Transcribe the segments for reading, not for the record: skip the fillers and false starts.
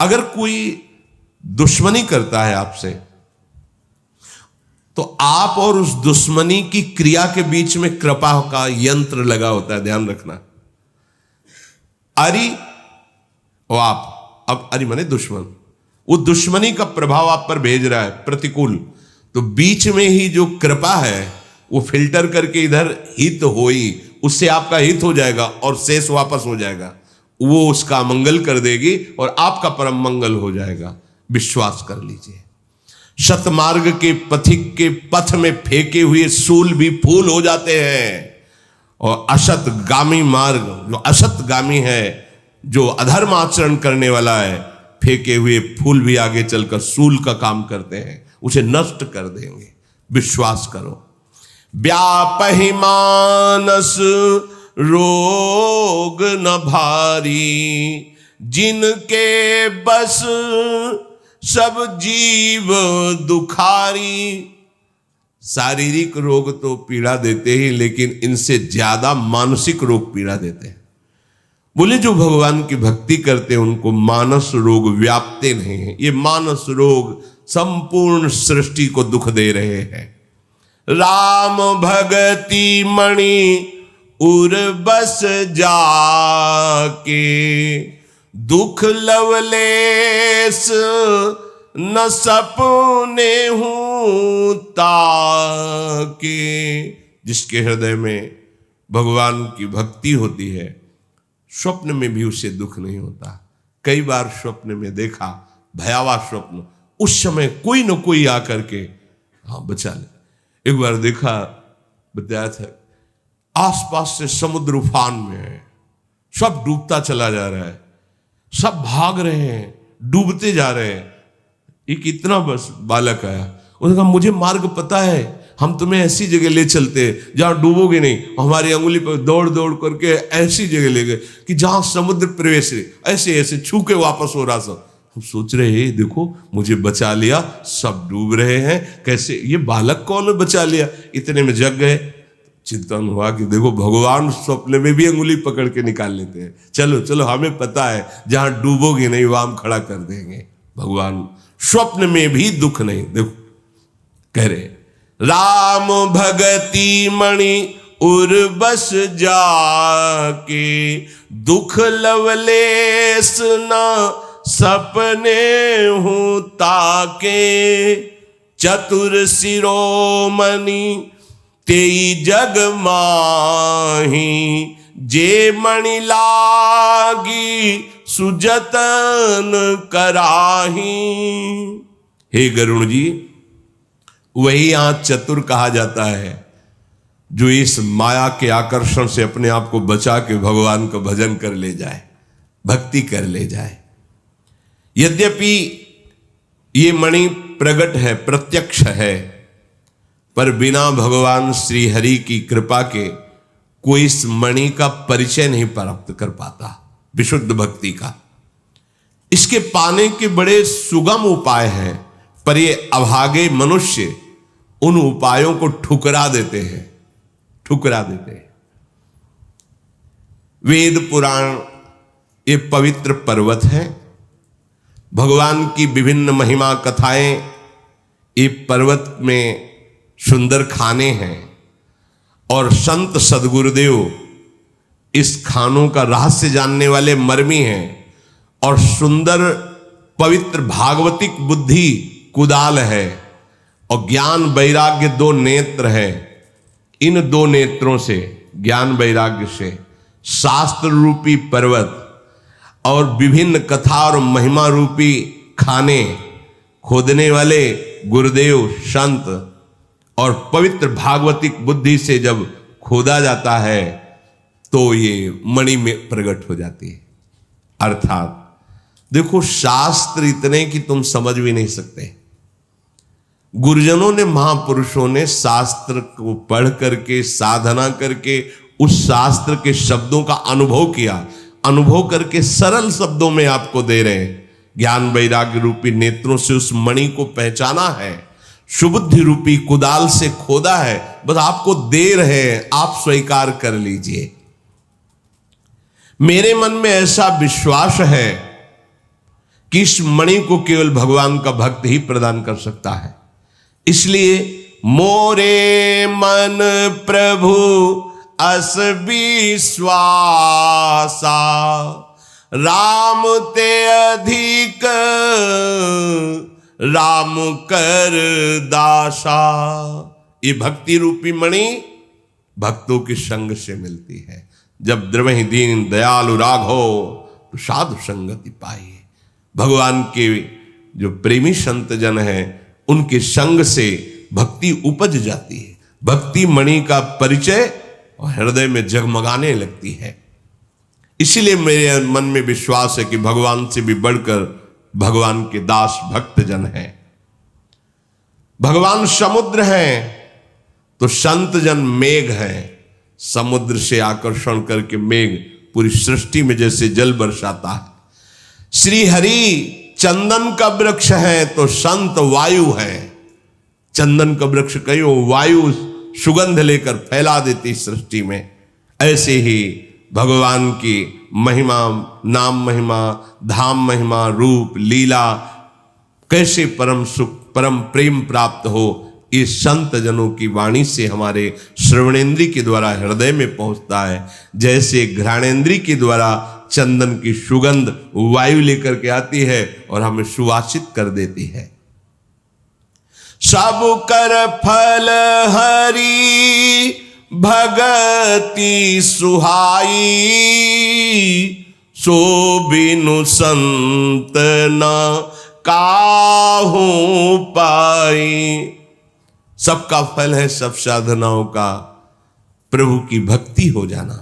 अगर कोई दुश्मनी करता है आपसे, तो आप और उस दुश्मनी की क्रिया के बीच में कृपा का यंत्र लगा होता है, ध्यान रखना। अरि और आप, अब अरि माने दुश्मन, वो दुश्मनी का प्रभाव आप पर भेज रहा है प्रतिकूल, तो बीच में ही जो कृपा है वो फिल्टर करके इधर हित होई, उससे आपका हित हो जाएगा और शेष वापस हो जाएगा, वो उसका मंगल कर देगी और आपका परम मंगल हो जाएगा। विश्वास कर लीजिए। शतमार्ग के पथिक के पथ में फेंके हुए सूल भी फूल हो जाते हैं, और असतगामी मार्ग, जो असतगामी है, जो अधर्म आचरण करने वाला है, फेंके हुए फूल भी आगे चलकर सूल का काम करते हैं, उसे नष्ट कर देंगे। विश्वास करो। व्यापहि मानस रोग न भारी, जिनके बस सब जीव दुखारी। शारीरिक रोग तो पीड़ा देते ही, लेकिन इनसे ज्यादा मानसिक रोग पीड़ा देते हैं। बोले जो भगवान की भक्ति करते हैं उनको मानस रोग व्यापते नहीं हैं। ये मानस रोग संपूर्ण सृष्टि को दुख दे रहे हैं। राम भगति मणि उर बस जाके, दुख लवलेस न सपने हूं ताके। जिसके हृदय में भगवान की भक्ति होती है, स्वप्न में भी उसे दुख नहीं होता। कई बार स्वप्न में देखा, भयावह स्वप्न, उस समय कोई न कोई आकर के बचा ले। एक बार देखा, बताया था, आसपास से समुद्र उफान में है, सब डूबता चला जा रहा है, सब भाग रहे हैं, डूबते जा रहे हैं। एक इतना बस बालक आया, उसने कहा मुझे मार्ग पता है, हम तुम्हें ऐसी जगह ले चलते हैं जहां डूबोगे नहीं। हमारी अंगुली पर दौड़ दौड़ करके ऐसी जगह ले गए कि जहां समुद्र प्रवेश है, ऐसे ऐसे छू के वापस हो रहा। सब हम सोच रहे हैं, देखो मुझे बचा लिया, सब डूब रहे हैं, कैसे ये बालक कौन बचा लिया। इतने में जग गए, चिंतन हुआ कि देखो भगवान स्वप्न में भी अंगुली पकड़ के निकाल लेते हैं। चलो चलो, हमें पता है जहां डूबोगे नहीं वहां हम खड़ा कर देंगे। भगवान स्वप्न में भी दुख नहीं। देखो कह रहे, राम भगति मणि उर बस जाके, दुख लवलेस न सपने हूं ताके। चतुर शिरोमणि तेई जग माही, जे मणि लागी सुजतन कराही। हे गरुण जी, वही यहां चतुर कहा जाता है जो इस माया के आकर्षण से अपने आप को बचा के भगवान का भजन कर ले जाए, भक्ति कर ले जाए। यद्यपि ये मणि प्रगट है, प्रत्यक्ष है, पर बिना भगवान श्री हरि की कृपा के कोई इस मणि का परिचय नहीं प्राप्त कर पाता, विशुद्ध भक्ति का। इसके पाने के बड़े सुगम उपाय हैं, पर ये अभागे मनुष्य उन उपायों को ठुकरा देते हैं, ठुकरा देते हैं। वेद पुराण ये पवित्र पर्वत है, भगवान की विभिन्न महिमा कथाएं ये पर्वत में सुंदर खाने हैं, और संत सदगुरुदेव इस खानों का रहस्य जानने वाले मर्मी हैं, और सुंदर पवित्र भागवतिक बुद्धि कुदाल है, और ज्ञान वैराग्य दो नेत्र है। इन दो नेत्रों से, ज्ञान वैराग्य से, शास्त्र रूपी पर्वत और विभिन्न कथा और महिमा रूपी खाने खोदने वाले गुरुदेव संत और पवित्र भागवतिक बुद्धि से जब खोदा जाता है तो ये मणि में प्रकट हो जाती है। अर्थात देखो, शास्त्र इतने कि तुम समझ भी नहीं सकते। गुरुजनों ने, महापुरुषों ने शास्त्र को पढ़ करके, साधना करके, उस शास्त्र के शब्दों का अनुभव किया, अनुभव करके सरल शब्दों में आपको दे रहे हैं। ज्ञान वैराग्य रूपी नेत्रों से उस मणि को पहचाना है, सुबुद्धि रूपी कुदाल से खोदा है, बस आपको दे रहे हैं, आप स्वीकार कर लीजिए। मेरे मन में ऐसा विश्वास है कि इस मणि को केवल भगवान का भक्त ही प्रदान कर सकता है। इसलिए मोरे मन प्रभु अस विश्वासा, राम ते अधिक राम कर दासा। ये भक्ति रूपी मणि भक्तों के संग से मिलती है। जब द्रवहि दीन दयालु राघो तो साधु संगति पाई। भगवान के जो प्रेमी संत जन हैं उनके संग से भक्ति उपज जाती है। भक्ति मणि का परिचय और हृदय में जगमगाने लगती है। इसीलिए मेरे मन में विश्वास है कि भगवान से भी बढ़कर भगवान के दास भक्त जन हैं। भगवान समुद्र हैं तो संत जन मेघ हैं। समुद्र से आकर्षण करके मेघ पूरी सृष्टि में जैसे जल बरसाता है। श्री हरि चंदन का वृक्ष है तो संत वायु है। चंदन का वृक्ष कहीं वायु सुगंध लेकर फैला देती सृष्टि में। ऐसे ही भगवान की महिमा, नाम महिमा, धाम महिमा, रूप लीला कैसे परम सुख परम प्रेम प्राप्त हो, इस संत जनों की वाणी से हमारे श्रवणेन्द्री के द्वारा हृदय में पहुंचता है। जैसे घ्राणेन्द्री के द्वारा चंदन की सुगंध वायु लेकर के आती है और हमें सुवासित कर देती है। सब कर फल हरि भगति सुहाई, सो बिनु संत न काहू पाई। सबका फल है सब साधनाओं का प्रभु की भक्ति हो जाना,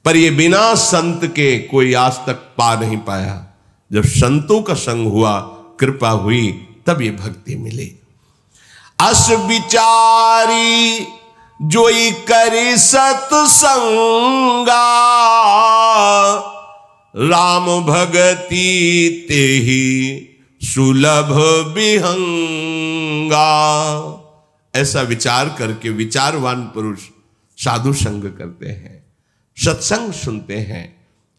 पर ये बिना संत के कोई आज तक पा नहीं पाया। जब संतों का संग हुआ, कृपा हुई, तब ये भक्ति मिली। अस विचारी जोई करी सत्संगा, राम भगति तेहि सुलभ विहंगा। ऐसा विचार करके विचारवान पुरुष साधु संग करते हैं, सत्संग सुनते हैं।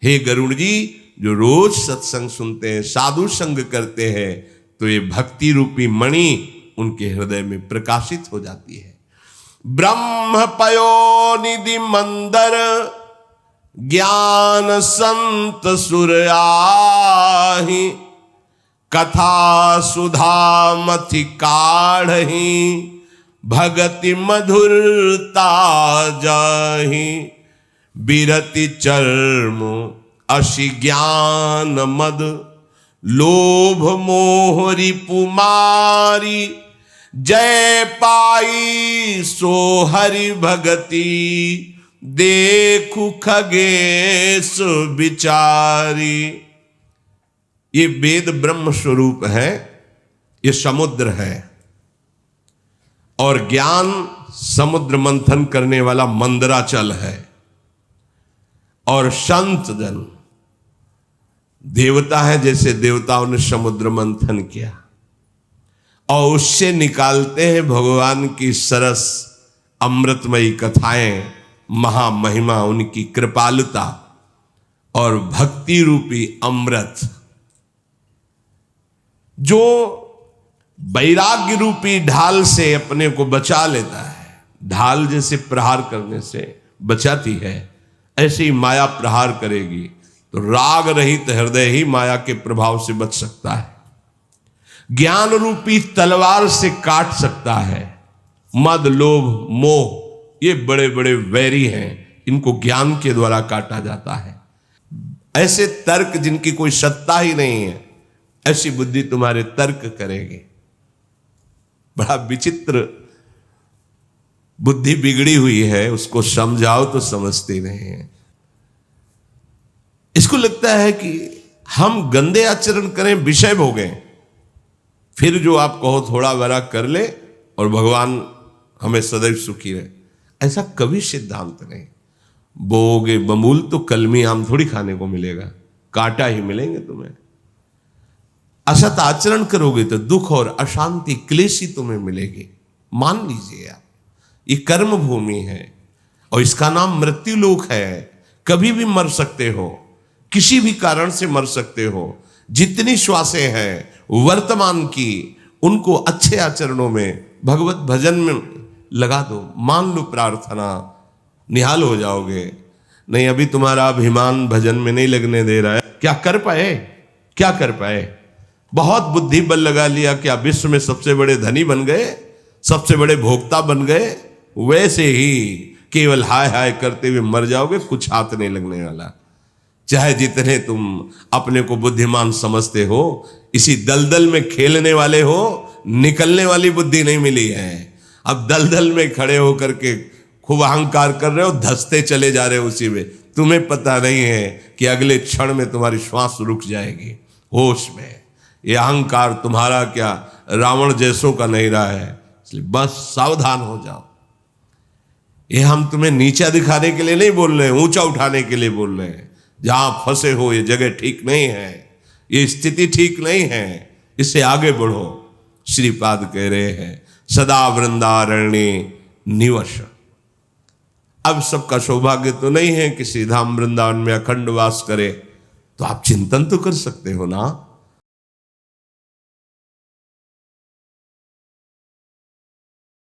हे गरुड़ जी, जो रोज सत्संग सुनते हैं, साधु संग करते हैं, तो ये भक्ति रूपी मणि उनके हृदय में प्रकाशित हो जाती है। ब्रह्म पयो निधि मंदर, ज्ञान संत सुर आहि, कथा सुधा मथि काढ़हि, भगति मधुरता जाहि, बिरति चर्म अशि ज्ञान मद, लोभ मोह रिपु मारी, जय पाई सो हरि भगति, देखु खगेश विचारी। ये वेद ब्रह्म स्वरूप है, ये समुद्र है, और ज्ञान समुद्र मंथन करने वाला मंदराचल है, और संत जन देवता है, जैसे देवताओं ने समुद्र मंथन किया और उससे निकालते हैं भगवान की सरस अमृतमयी कथाएं, महामहिमा, उनकी कृपालुता और भक्ति रूपी अमृत, जो वैराग्य रूपी ढाल से अपने को बचा लेता है। ढाल जैसे प्रहार करने से बचाती है, ऐसे ही माया प्रहार करेगी तो राग रहित हृदय ही माया के प्रभाव से बच सकता है। ज्ञान रूपी तलवार से काट सकता है। मद, लोभ, मोह ये बड़े बड़े वैरी हैं, इनको ज्ञान के द्वारा काटा जाता है। ऐसे तर्क जिनकी कोई सत्ता ही नहीं है, ऐसी बुद्धि तुम्हारे तर्क करेगी। बड़ा विचित्र बुद्धि बिगड़ी हुई है, उसको समझाओ तो समझते नहीं है। इसको लगता है कि हम गंदे आचरण करें, विषय भोगें, फिर जो आप कहो थोड़ा बड़ा कर ले और भगवान हमें सदैव सुखी रहे। ऐसा कभी सिद्धांत नहीं। बोगे बमूल तो कलमी आम थोड़ी खाने को मिलेगा, कांटा ही मिलेंगे तुम्हें। असत आचरण करोगे तो दुख और अशांति, क्लेश ही तुम्हें मिलेगी। मान लीजिए आप, ये कर्म भूमि है और इसका नाम मृत्यु लोक है। कभी भी मर सकते हो, किसी भी कारण से मर सकते हो, जितनी श्वासें हैं वर्तमान की, उनको अच्छे आचरणों में, भगवत भजन में लगा दो। मान लो प्रार्थना, निहाल हो जाओगे। नहीं, अभी तुम्हारा अभिमान भजन में नहीं लगने दे रहा है, क्या कर पाए? क्या कर पाए? बहुत बुद्धि बल लगा लिया, क्या विश्व में सबसे बड़े धनी बन गए, सबसे बड़े भोक्ता बन गए? वैसे ही केवल हाय हाय करते हुए मर जाओगे, कुछ हाथ नहीं लगने वाला। चाहे जितने तुम अपने को बुद्धिमान समझते हो, इसी दलदल में खेलने वाले हो, निकलने वाली बुद्धि नहीं मिली है। अब दलदल में खड़े होकर के खूब अहंकार कर रहे हो, धंसते चले जा रहे हो उसी में। तुम्हें पता नहीं है कि अगले क्षण में तुम्हारी श्वास रुक जाएगी। होश में ये अहंकार तुम्हारा क्या रावण जैसों का नहीं रहा है, इसलिए बस सावधान हो जाओ। ये हम तुम्हें नीचा दिखाने के लिए नहीं बोल रहे हैं, ऊंचा उठाने के लिए बोल रहे हैं। जहां फंसे हो ये जगह ठीक नहीं है, ये स्थिति ठीक नहीं है, इससे आगे बढ़ो। श्रीपाद कह रहे हैं सदा वृंदारण्ये निवश। अब सबका सौभाग्य तो नहीं है कि श्री धाम वृंदावन में अखंड वास करे, तो आप चिंतन तो कर सकते हो ना।